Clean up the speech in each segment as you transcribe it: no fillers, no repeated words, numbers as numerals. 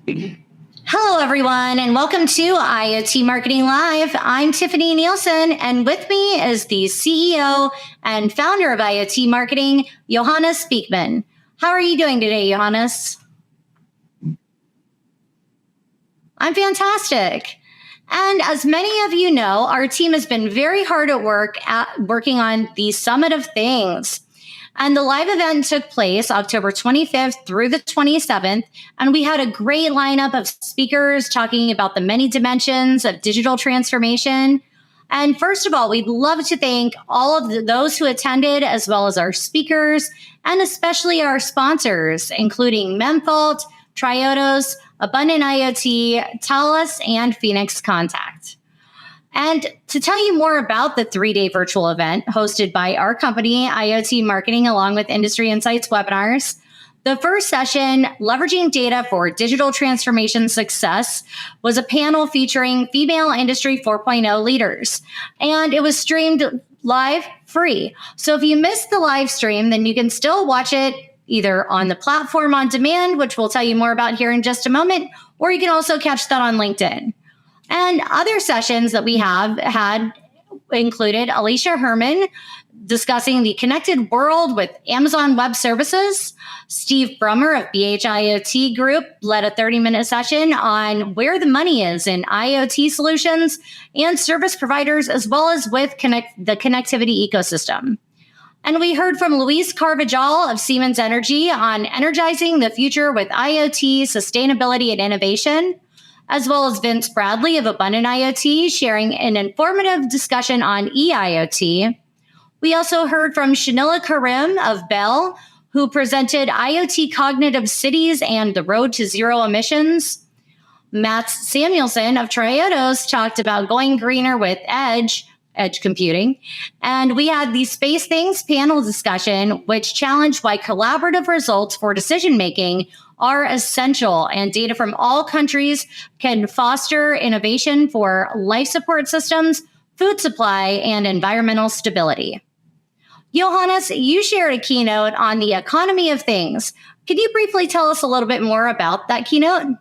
Hello, everyone, and welcome to IoT Marketing Live. I'm Tiffany Nielsen, and with me is the CEO and founder of IoT Marketing, Johannes Beekman. How are you doing today, Johannes? I'm fantastic. And as many of you know, our team has been very hard at working on the Summit of Things. And the live event took place October 25th through the 27th. And we had a great lineup of speakers talking about the many dimensions of digital transformation. And first of all, we'd love to thank all of those who attended, as well as our speakers, and especially our sponsors, including Memfault, Triodos, Abundant IoT, Talos, and Phoenix Contact. And to tell you more about the 3-day virtual event hosted by our company, IoT Marketing, along with Industry Insights webinars, the first session, Leveraging Data for Digital Transformation Success, was a panel featuring female Industry 4.0 leaders. And it was streamed live free. So if you missed the live stream, then you can still watch it either on the platform on demand, which we'll tell you more about here in just a moment, or you can also catch that on LinkedIn. And other sessions that we have had included Alicia Herman discussing the connected world with Amazon Web Services. Steve Brummer of BHIoT Group led a 30-minute session on where the money is in IoT solutions and service providers, as well as with the connectivity ecosystem. And we heard from Luis Carvajal of Siemens Energy on energizing the future with IoT, sustainability, and innovation, as well as Vince Bradley of Abundant IoT sharing an informative discussion on eIoT. We also heard from Shanila Karim of Bell, who presented IoT Cognitive Cities and the Road to Zero Emissions. Matt Samuelson of Triodos talked about going greener with edge computing. And we had the Space Things panel discussion, which challenged why collaborative results for decision-making are essential, and data from all countries can foster innovation for life support systems, food supply, and environmental stability. Johannes, you shared a keynote on the economy of things. Could you briefly tell us a little bit more about that keynote?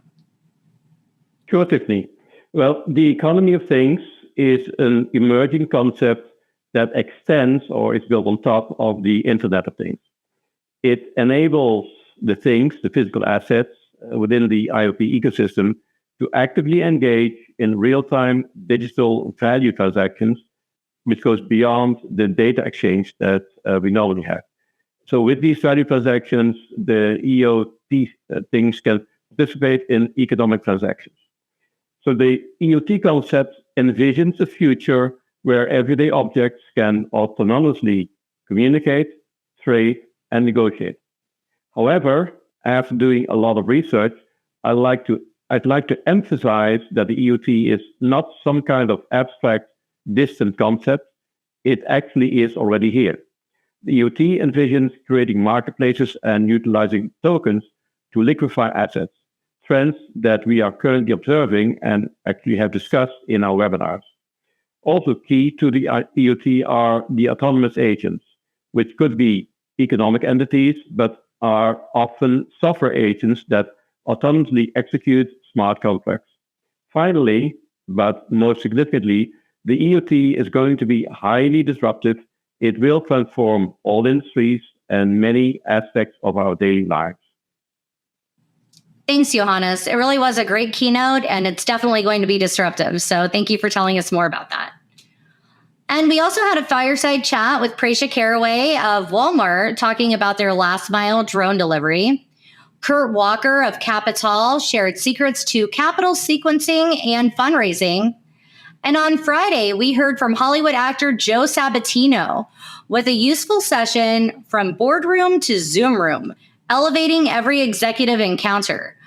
Sure, Tiffany. Well, the economy of things is an emerging concept that extends or is built on top of the Internet of Things. It enables the things, the physical assets within the IoT ecosystem to actively engage in real-time digital value transactions, which goes beyond the data exchange that we normally have. So with these value transactions, the EOT things can participate in economic transactions. So the EOT concept envisions a future where everyday objects can autonomously communicate, trade, and negotiate. However, after doing a lot of research, I'd like to emphasize that the EOT is not some kind of abstract, distant concept. It actually is already here. The EOT envisions creating marketplaces and utilizing tokens to liquefy assets, trends that we are currently observing and actually have discussed in our webinars. Also key to the EOT are the autonomous agents, which could be economic entities, but are often software agents that autonomously execute smart contracts. Finally, but most significantly, the EOT is going to be highly disruptive. It will transform all industries and many aspects of our daily lives. Thanks, Johannes. It really was a great keynote, and it's definitely going to be disruptive. So thank you for telling us more about that. And we also had a fireside chat with Prasha Caraway of Walmart talking about their last mile drone delivery. Kurt Walker of Capital shared secrets to capital sequencing and fundraising. And on Friday, we heard from Hollywood actor Joe Sabatino with a useful session from boardroom to Zoom room, elevating every executive encounter.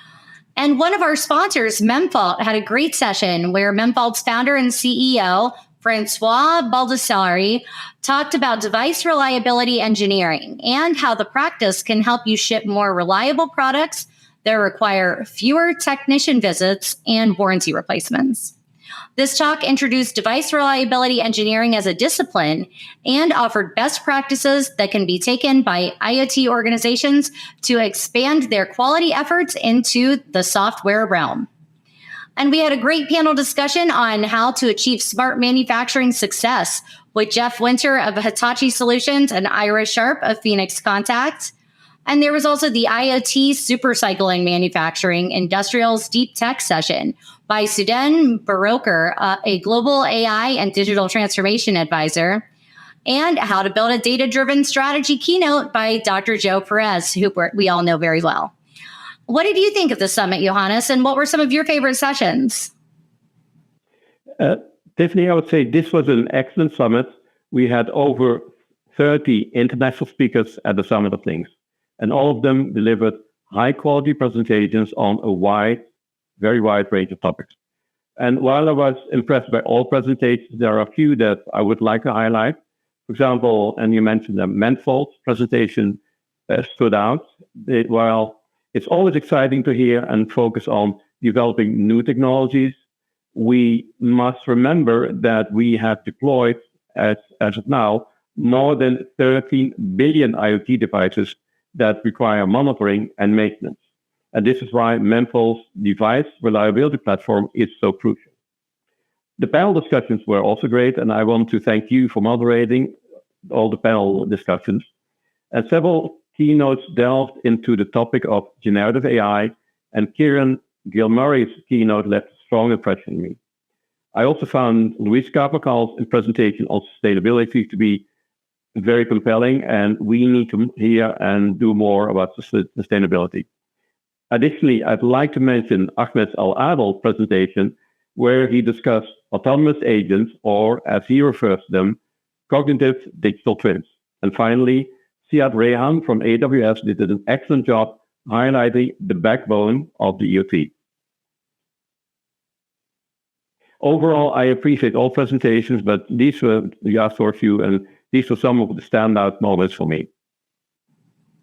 And one of our sponsors, Memfault, had a great session where Memfault's founder and CEO, Francois Baldassari, talked about device reliability engineering and how the practice can help you ship more reliable products that require fewer technician visits and warranty replacements. This talk introduced device reliability engineering as a discipline and offered best practices that can be taken by IoT organizations to expand their quality efforts into the software realm. And we had a great panel discussion on how to achieve smart manufacturing success with Jeff Winter of Hitachi Solutions and Ira Sharp of Phoenix Contact. And there was also the IoT Supercycle in Manufacturing Industrials Deep Tech session by Suden Baroker, a global AI and digital transformation advisor, and How to Build a Data-Driven Strategy keynote by Dr. Joe Perez, who we all know very well. What did you think of the summit, Johannes, and what were some of your favorite sessions? Tiffany, I would say this was an excellent summit. We had over 30 international speakers at the Summit of Things, and all of them delivered high-quality presentations on a very wide range of topics. And while I was impressed by all presentations, there are a few that I would like to highlight. For example, and you mentioned the Menfold presentation stood out. While it's always exciting to hear and focus on developing new technologies, we must remember that we have deployed, as of now, more than 13 billion IoT devices that require monitoring and maintenance. And this is why Menfold's device reliability platform is so crucial. The panel discussions were also great, and I want to thank you for moderating all the panel discussions. And several keynotes delved into the topic of generative AI, and Kieran Gilmurray's keynote left a strong impression on me. I also found Luis Carvajal's presentation on sustainability to be very compelling, and we need to hear and do more about sustainability. Additionally, I'd like to mention Ahmed Al-Adal's presentation, where he discussed autonomous agents, or as he refers to them, cognitive digital twins. And finally, Siad Rehan from AWS did an excellent job highlighting the backbone of the IoT. Overall, I appreciate all presentations, but these were, you asked for a few, and these were some of the standout moments for me.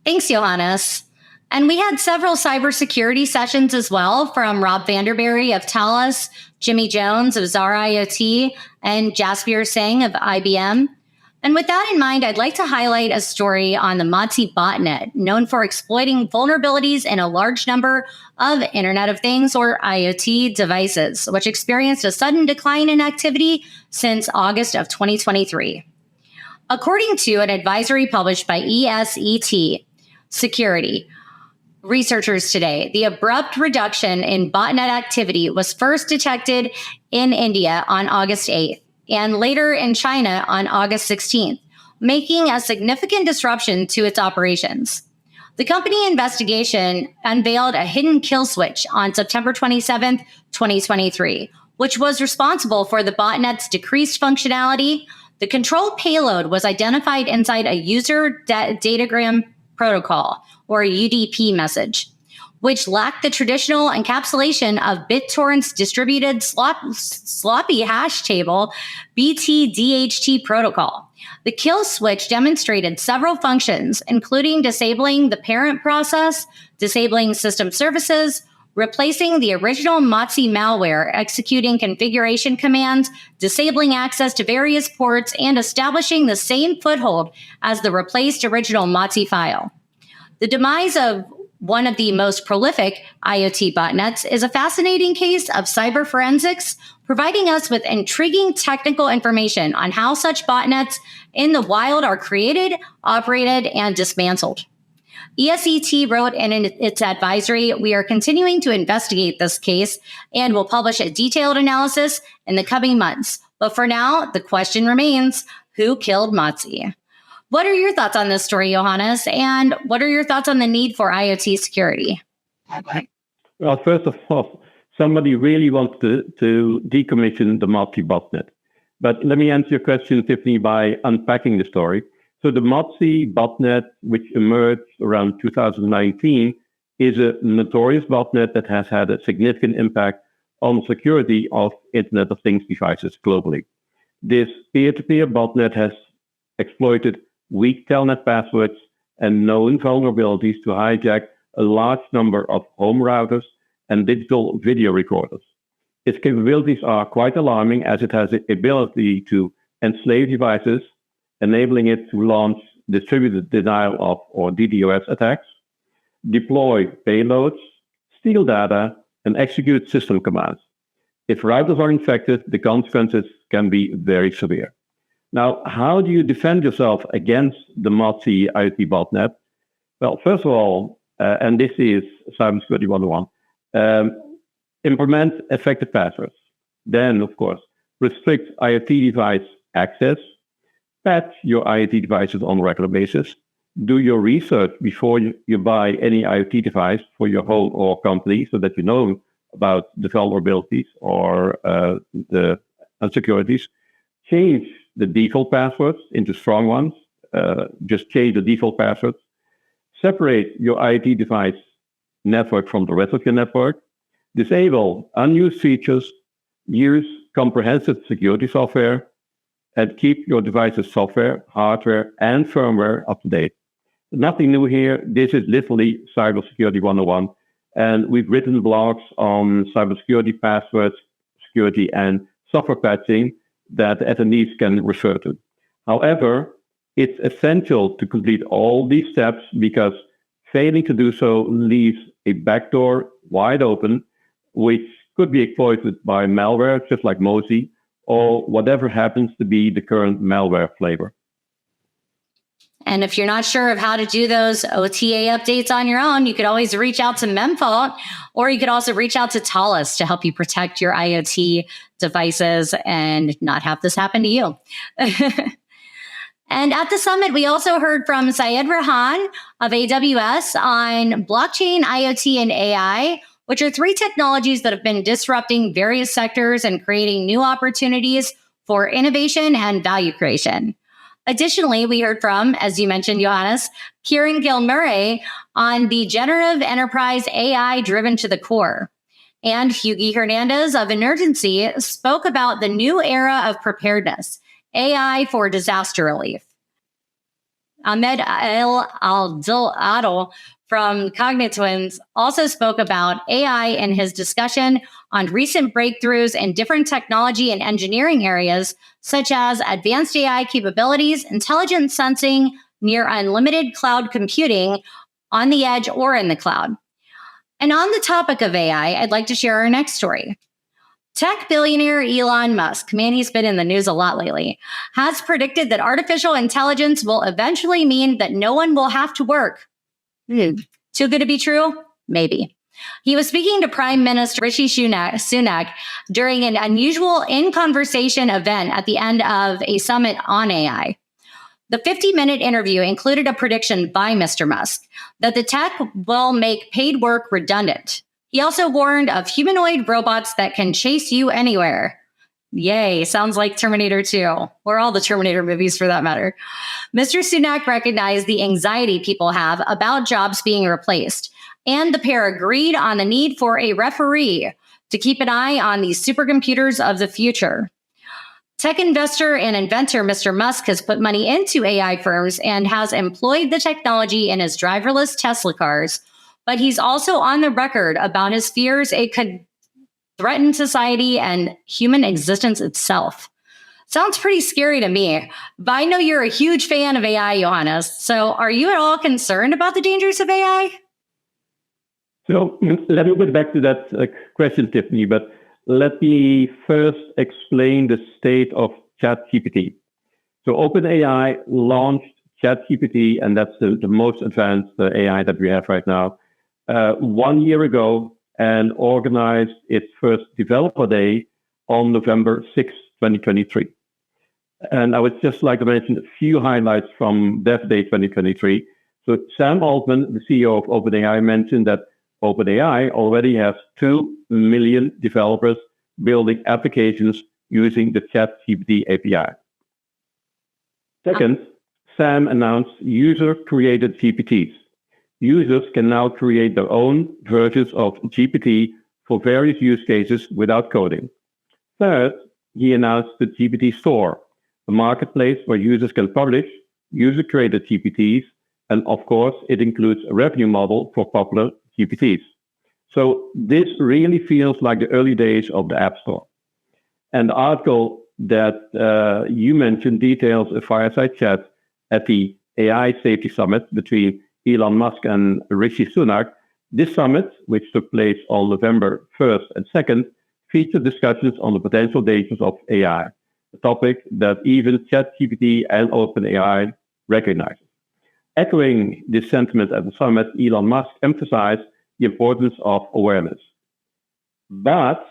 Thanks, Johannes. And we had several cybersecurity sessions as well from Rob Vanderberry of Thales, Jimmy Jones of Zara IoT, and Jaspier Singh of IBM. And with that in mind, I'd like to highlight a story on the Mozi Botnet, known for exploiting vulnerabilities in a large number of Internet of Things, or IoT, devices, which experienced a sudden decline in activity since August of 2023. According to an advisory published by ESET Security researchers today, the abrupt reduction in botnet activity was first detected in India on August 8th. And later in China on August 16th, making a significant disruption to its operations. The company investigation unveiled a hidden kill switch on September 27th, 2023, which was responsible for the botnet's decreased functionality. The control payload was identified inside a user datagram protocol, or a UDP message, which lacked the traditional encapsulation of BitTorrent's distributed sloppy hash table BTDHT protocol. The kill switch demonstrated several functions, including disabling the parent process, disabling system services, replacing the original Mozi malware, executing configuration commands, disabling access to various ports, and establishing the same foothold as the replaced original Mozi file. The demise of one of the most prolific IoT botnets is a fascinating case of cyber forensics, providing us with intriguing technical information on how such botnets in the wild are created, operated, and dismantled. ESET wrote in its advisory, "We are continuing to investigate this case and will publish a detailed analysis in the coming months. But for now, the question remains, who killed Mozi?" What are your thoughts on this story, Johannes? And what are your thoughts on the need for IoT security? Well, first of all, somebody really wants to decommission the Mozi botnet. But let me answer your question, Tiffany, by unpacking the story. So the Mozi botnet, which emerged around 2019, is a notorious botnet that has had a significant impact on the security of Internet of Things devices globally. This peer-to-peer botnet has exploited weak telnet passwords and known vulnerabilities to hijack a large number of home routers and digital video recorders. Its capabilities are quite alarming as it has the ability to enslave devices, enabling it to launch distributed denial of or DDoS attacks, deploy payloads, steal data, and execute system commands. If routers are infected, the consequences can be very severe. Now, how do you defend yourself against the Mozi IoT botnet? Well, first of all, and this is Cybersecurity 101, implement effective passwords. Then, of course, restrict IoT device access, patch your IoT devices on a regular basis, do your research before you buy any IoT device for your home or company so that you know about the vulnerabilities or the insecurities. Change the default passwords into strong ones. Just change the default passwords. Separate your IoT device network from the rest of your network. Disable unused features. Use comprehensive security software. And keep your device's software, hardware, and firmware up to date. Nothing new here. This is literally Cybersecurity 101. And we've written blogs on cybersecurity, passwords, security, and software patching that attendees can refer to. However, it's essential to complete all these steps because failing to do so leaves a backdoor wide open, which could be exploited by malware, just like Mozi, or whatever happens to be the current malware flavor. And if you're not sure of how to do those OTA updates on your own, you could always reach out to Memfault, or you could also reach out to Thales to help you protect your IoT devices and not have this happen to you. And at the summit, we also heard from Syed Rahan of AWS on blockchain, IoT, and AI, which are three technologies that have been disrupting various sectors and creating new opportunities for innovation and value creation. Additionally, we heard from, as you mentioned, Johannes, Kieran Gilmurray on the generative enterprise AI driven to the core. And Hughie Hernandez of Emergency spoke about the new era of preparedness, AI for disaster relief. Ahmed Al-Adil from Cognitwins also spoke about AI in his discussion on recent breakthroughs in different technology and engineering areas, such as advanced AI capabilities, intelligent sensing, near unlimited cloud computing on the edge or in the cloud. And on the topic of AI, I'd like to share our next story. Tech billionaire Elon Musk, man, he's been in the news a lot lately, has predicted that artificial intelligence will eventually mean that no one will have to work. Too good to be true? Maybe. He was speaking to Prime Minister Rishi Sunak during an unusual in-conversation event at the end of a summit on AI. The 50-minute interview included a prediction by Mr. Musk that the tech will make paid work redundant. He also warned of humanoid robots that can chase you anywhere. Yay, sounds like Terminator 2, or all the Terminator movies for that matter. Mr. Sunak recognized the anxiety people have about jobs being replaced, and the pair agreed on the need for a referee to keep an eye on these supercomputers of the future. Tech investor and inventor Mr. Musk has put money into AI firms and has employed the technology in his driverless Tesla cars, but he's also on the record about his fears it could threaten society and human existence itself. Sounds pretty scary to me, but I know you're a huge fan of AI, Johannes. So are you at all concerned about the dangers of AI? So let me get back to that question, Tiffany, but let me first explain the state of ChatGPT. So OpenAI launched ChatGPT, and that's the most advanced AI that we have right now, 1 year ago, and organized its first developer day on November 6, 2023. And I would just like to mention a few highlights from Dev Day 2023. So Sam Altman, the CEO of OpenAI, mentioned that OpenAI already has 2 million developers building applications using the ChatGPT API. Second, Sam announced user-created GPTs. Users can now create their own versions of GPT for various use cases without coding. Third, he announced the GPT Store, a marketplace where users can publish user-created GPTs, and of course, it includes a revenue model for popular GPTs. So this really feels like the early days of the App Store. And the article that you mentioned details a fireside chat at the AI Safety Summit between Elon Musk and Rishi Sunak. This summit, which took place on November 1st and 2nd, featured discussions on the potential dangers of AI, a topic that even ChatGPT and OpenAI recognize. Echoing this sentiment at the summit, Elon Musk emphasized the importance of awareness. But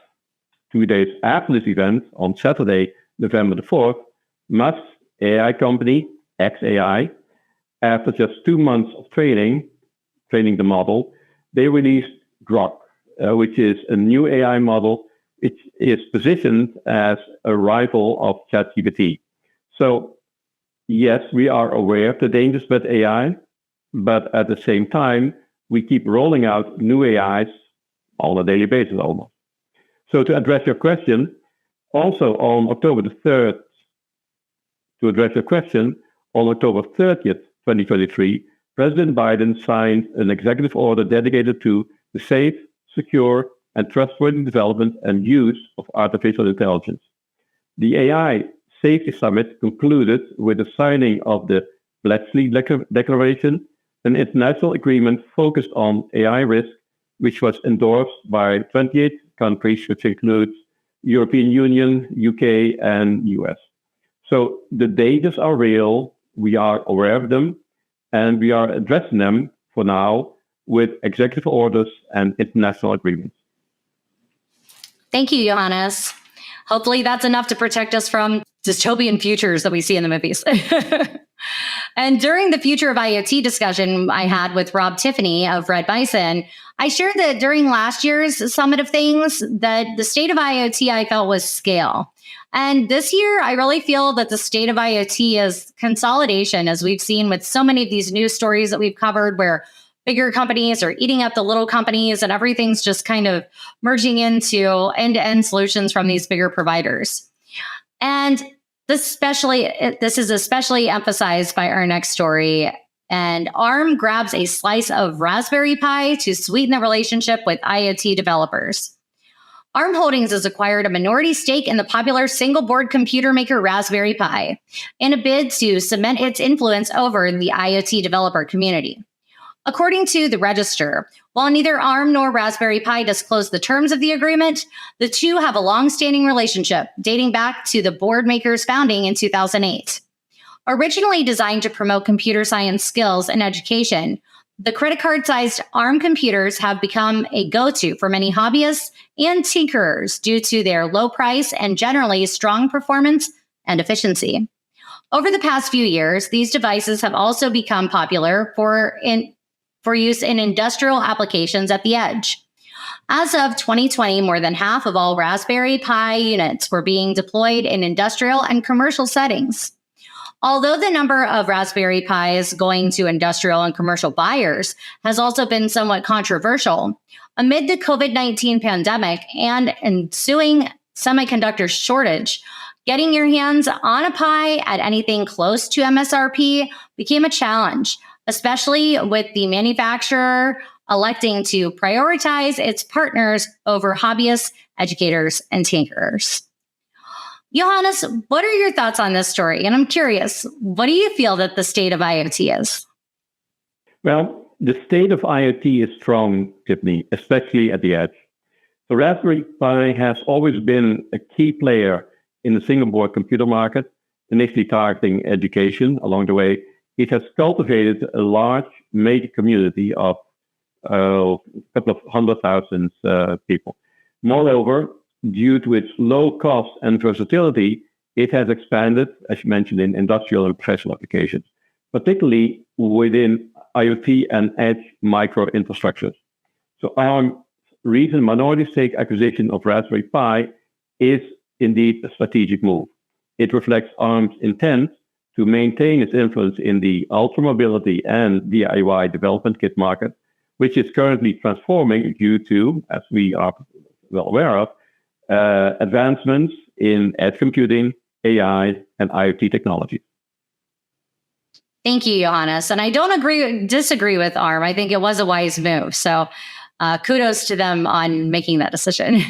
2 days after this event, on Saturday, November the 4th, Musk's AI company, xAI, after just 2 months of training the model, they released Grok, which is a new AI model which is positioned as a rival of ChatGPT. So, yes, we are aware of the dangers with AI, but at the same time, we keep rolling out new AIs on a daily basis almost. So to address your question, also on October the 3rd, on October 30th, 2023, President Biden signed an executive order dedicated to the safe, secure, and trustworthy development and use of artificial intelligence. The AI Safety Summit concluded with the signing of the Bletchley Declaration, an international agreement focused on AI risk, which was endorsed by 28 countries, which includes European Union, UK, and US. So the dangers are real. We are aware of them, and we are addressing them for now with executive orders and international agreements. Thank you, Johannes. Hopefully that's enough to protect us from dystopian futures that we see in the movies. And during the Future of IoT discussion I had with Rob Tiffany of Red Bison, I shared that during last year's Summit of Things, that the state of IoT I felt was scale. And this year, I really feel that the state of IoT is consolidation, as we've seen with so many of these news stories that we've covered, where bigger companies are eating up the little companies and everything's just kind of merging into end-to-end solutions from these bigger providers. And this is especially emphasized by our next story. And ARM grabs a slice of Raspberry Pi to sweeten the relationship with IoT developers. ARM Holdings has acquired a minority stake in the popular single-board computer maker Raspberry Pi in a bid to cement its influence over the IoT developer community. According to the Register, while neither ARM nor Raspberry Pi disclosed the terms of the agreement, the two have a long-standing relationship dating back to the board maker's founding in 2008. Originally designed to promote computer science skills and education, the credit card-sized ARM computers have become a go-to for many hobbyists and tinkerers due to their low price and generally strong performance and efficiency. Over the past few years, these devices have also become popular for use in industrial applications at the edge. As of 2020, more than half of all Raspberry Pi units were being deployed in industrial and commercial settings. Although the number of Raspberry Pis going to industrial and commercial buyers has also been somewhat controversial, amid the COVID-19 pandemic and ensuing semiconductor shortage, getting your hands on a Pi at anything close to MSRP became a challenge, especially with the manufacturer electing to prioritize its partners over hobbyists, educators, and tinkerers. Johannes, what are your thoughts on this story? And I'm curious, what do you feel that the state of IoT is? Well, the state of IoT is strong, Tiffany, especially at the edge. The Raspberry Pi has always been a key player in the single-board computer market, initially targeting education. Along the way, it has cultivated a large major community of a couple of 100,000 people. Moreover, due to its low cost and versatility, it has expanded, as you mentioned, in industrial and professional applications, particularly within IoT and edge micro infrastructures. So our recent minority stake acquisition of Raspberry Pi is indeed a strategic move. It reflects ARM's intent to maintain its influence in the ultra-mobility and DIY development kit market, which is currently transforming due to, as we are well aware of, advancements in edge computing, AI, and IoT technology. Thank you, Johannes. And I don't disagree with ARM. I think it was a wise move. So kudos to them on making that decision.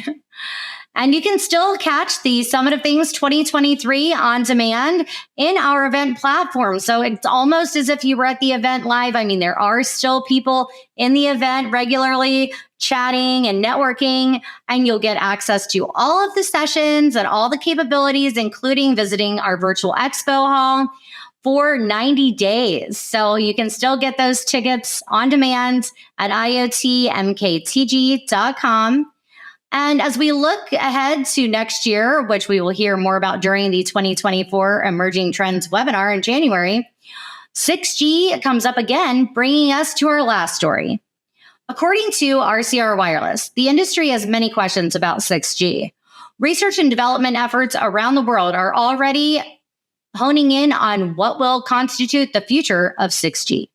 And you can still catch the Summit of Things 2023 on demand in our event platform. So it's almost as if you were at the event live. I mean, there are still people in the event regularly chatting and networking, and you'll get access to all of the sessions and all the capabilities, including visiting our virtual expo hall for 90 days. So you can still get those tickets on demand at iotmktg.com. And as we look ahead to next year, which we will hear more about during the 2024 Emerging Trends webinar in January, 6G comes up again, bringing us to our last story. According to RCR Wireless, the industry has many questions about 6G. Research and development efforts around the world are already honing in on what will constitute the future of 6G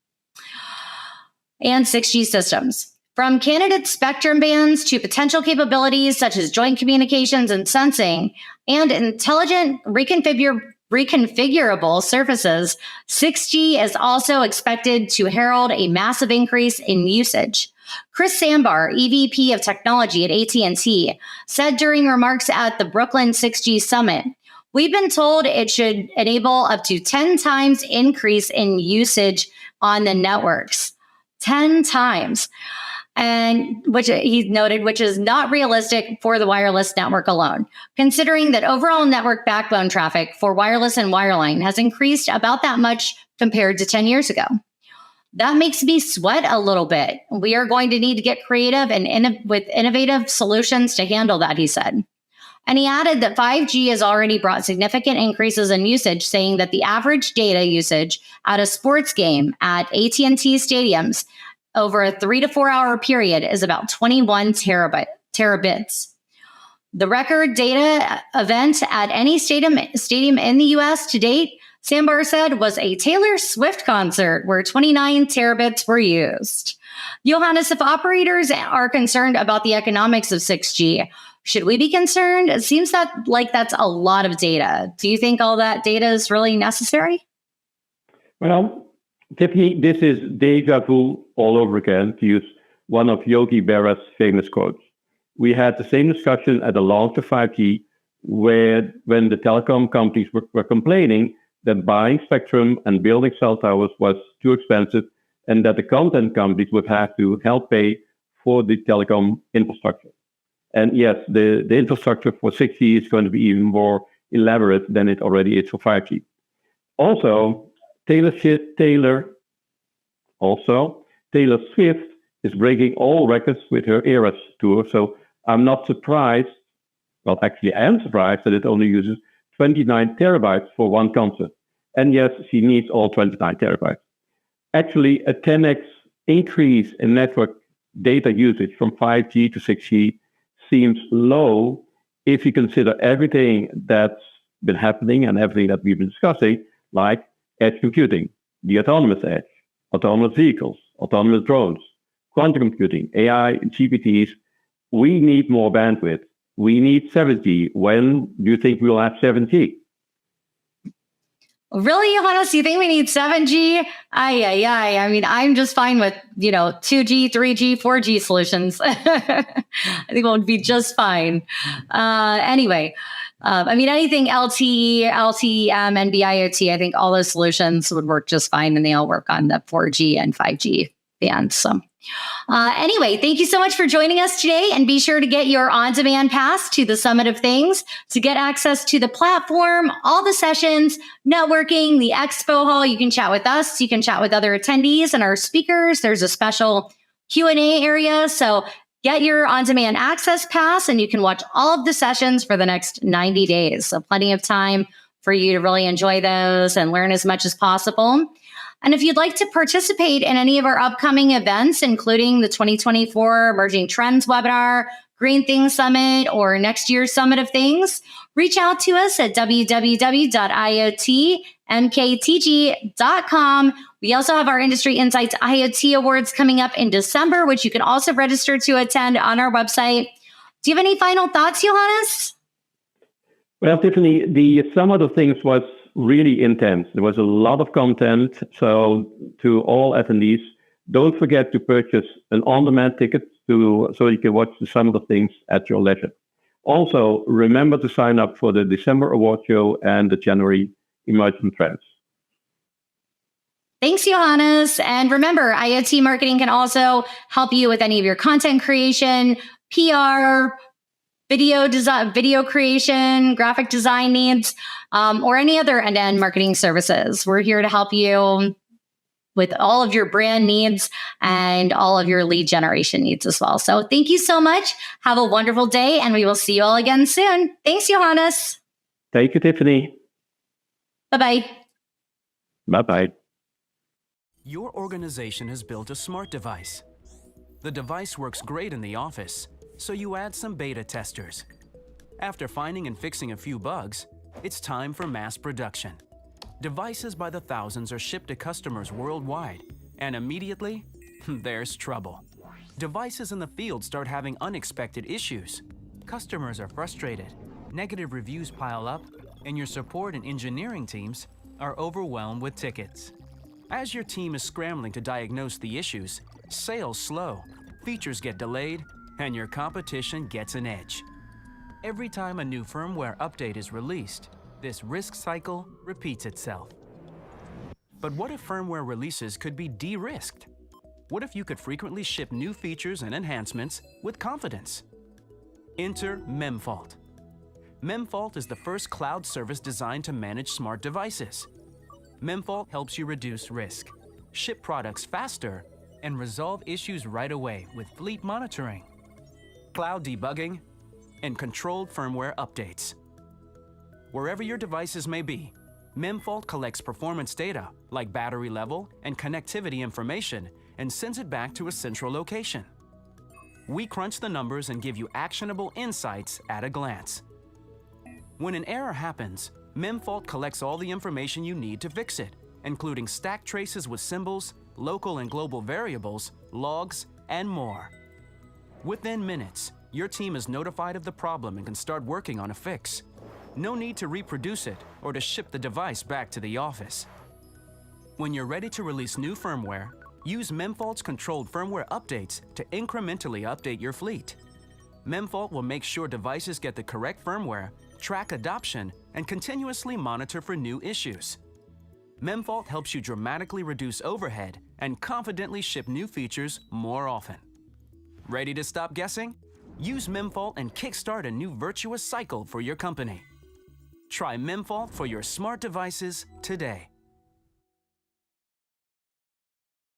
and 6G systems. From candidate spectrum bands to potential capabilities such as joint communications and sensing and intelligent reconfigurable surfaces, 6G is also expected to herald a massive increase in usage. Chris Sambar, EVP of Technology at AT&T, said during remarks at the Brooklyn 6G Summit, "We've been told it should enable up to 10 times increase in usage on the networks." 10 times. And which he noted, which is not realistic for the wireless network alone, considering that overall network backbone traffic for wireless and wireline has increased about that much compared to 10 years ago. That makes me sweat a little bit. We are going to need to get creative and with innovative solutions to handle that, he said. And he added that 5G has already brought significant increases in usage, saying that the average data usage at a sports game at AT&T stadiums over a 3 to 4 hour period is about 21 terabits. The record data event at any stadium in the US to date, Sambar said, was a Taylor Swift concert where 29 terabits were used. Johannes, if operators are concerned about the economics of 6G, should we be concerned? It seems like that's a lot of data. Do you think all that data is really necessary? Well, Tiffany, this is deja vu all over again, to use one of Yogi Berra's famous quotes. We had the same discussion at the launch of 5G, when the telecom companies were complaining that buying spectrum and building cell towers was too expensive, and that the content companies would have to help pay for the telecom infrastructure. And yes, the infrastructure for 6G is going to be even more elaborate than it already is for 5G. Also, Taylor Swift is breaking all records with her Eras tour. So I'm not surprised. Well, actually, I am surprised that it only uses 29 terabytes for one concert. And yes, she needs all 29 terabytes. Actually, a 10x increase in network data usage from 5G to 6G seems low if you consider everything that's been happening and everything that we've been discussing, like edge computing, the autonomous edge, autonomous vehicles, autonomous drones, quantum computing, AI, GPTs. We need more bandwidth. We need 7G. When do you think we'll have 7G? Really, Johannes, you think we need 7G? I mean, I'm just fine with, 2G, 3G, 4G solutions. I think we'll be just fine. Anyway, I mean, anything LTE, LTE-M, and NB-IoT, I think all those solutions would work just fine, and they all work on the 4G and 5G bands. So anyway, thank you so much for joining us today, and be sure to get your on-demand pass to the Summit of Things to get access to the platform, all the sessions, networking, the expo hall. You can chat with us. You can chat with other attendees and our speakers. There's a special Q&A area. So get your on-demand access pass, and you can watch all of the sessions for the next 90 days. So plenty of time for you to really enjoy those and learn as much as possible. And if you'd like to participate in any of our upcoming events, including the 2024 Emerging Trends webinar, Green Things Summit, or next year's Summit of Things, reach out to us at www.iotmktg.com. We also have our Industry Insights IoT Awards coming up in December, which you can also register to attend on our website. Do you have any final thoughts, Johannes? Well, Tiffany, the Summit of Things was really intense. There was a lot of content. So to all attendees, Don't forget to purchase an on-demand ticket so you can watch the Sum of the Things at your leisure. Also, remember to sign up for the December award show and the January emerging trends. Thanks, Johannes. And remember, IoT marketing can also help you with any of your content creation, PR, video design, video creation, graphic design needs, or any other end-to-end marketing services. We're here to help you with all of your brand needs and all of your lead generation needs as well. So thank you so much. Have a wonderful day, and we will see you all again soon. Thanks, Johannes. Thank you, Tiffany. Bye-bye. Bye-bye. Your organization has built a smart device. The device works great in the office, so you add some beta testers. After finding and fixing a few bugs, it's time for mass production. Devices by the thousands are shipped to customers worldwide, and immediately, there's trouble. Devices in the field start having unexpected issues. Customers are frustrated, negative reviews pile up, and your support and engineering teams are overwhelmed with tickets. As your team is scrambling to diagnose the issues, sales slow, features get delayed, and your competition gets an edge. Every time a new firmware update is released, this risk cycle repeats itself. But what if firmware releases could be de-risked? What if you could frequently ship new features and enhancements with confidence? Enter Memfault. Memfault is the first cloud service designed to manage smart devices. Memfault helps you reduce risk, ship products faster, and resolve issues right away with fleet monitoring, cloud debugging, and controlled firmware updates. Wherever your devices may be, Memfault collects performance data like battery level and connectivity information and sends it back to a central location. We crunch the numbers and give you actionable insights at a glance. When an error happens, Memfault collects all the information you need to fix it, including stack traces with symbols, local and global variables, logs, and more. Within minutes, your team is notified of the problem and can start working on a fix. No need to reproduce it or to ship the device back to the office. When you're ready to release new firmware, use Memfault's controlled firmware updates to incrementally update your fleet. Memfault will make sure devices get the correct firmware, track adoption, and continuously monitor for new issues. Memfault helps you dramatically reduce overhead and confidently ship new features more often. Ready to stop guessing? Use Memfault and kickstart a new virtuous cycle for your company. Try Memfault for your smart devices today.